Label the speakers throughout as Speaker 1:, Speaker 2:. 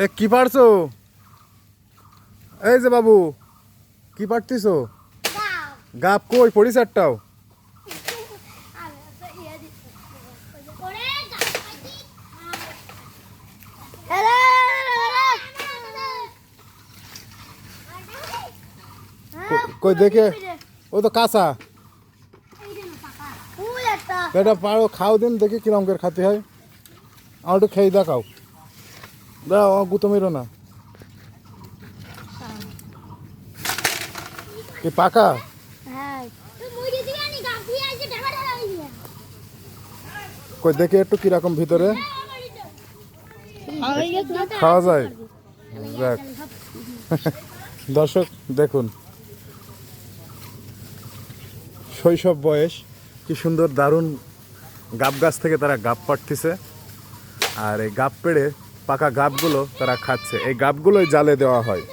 Speaker 1: এ কি পারছো? এই যে বাবু, কি পারতিছো? গাপ কই পড়িস একটাও? কই দেখে, ও তো কাঁচা। এটা পারো, খাও দিন দেখি কিরম করে খাতে হয়। আমার একটু খেয়ে দেখাও। দাও, গুতো মেরো না। কি পাকা? কই দেখি একটু কিরকম ভিতরে খাওয়া যায়। যাক দর্শক দেখুন, শৈশব বয়স, কি সুন্দর দারুণ গাব গাছ থেকে তারা গাব পাড়তেছে। আর এই গাব পেড়ে পাকা গাবগুলো তারা খাচ্ছে। এই গাবগুলোই জালে দেওয়া হয়।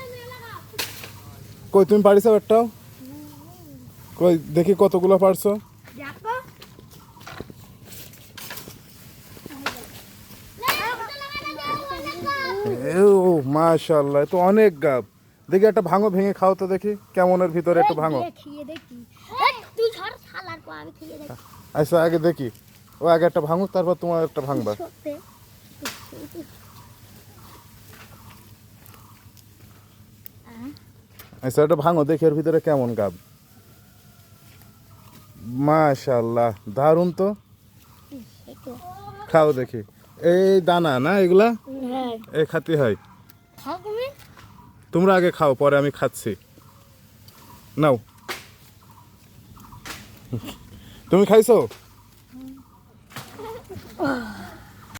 Speaker 1: কই তুমি পারিছো একটাও? কই দেখি কতগুলো পারছো। ও মাশাআল্লাহ, তো অনেক গাব। দেখি একটা ভাঙো, ভেঙে খাও তো দেখি কেমনের ভিতরে, একটু ভাঙো। আচ্ছা আগে দেখি, ও আগে একটা ভাঙুক, তারপর তোমার একটা ভাঙবা। আচ্ছা এটা ভাঙো দেখি এর ভিতরে কেমন গাব। মাশাআল্লাহ, দারুণ তো। খাও দেখি। এই দানা না এগুলা? এই খাতি হয়। তোমরা আগে খাও, পরে আমি খাচ্ছি। নাও। তুমি খাইছো?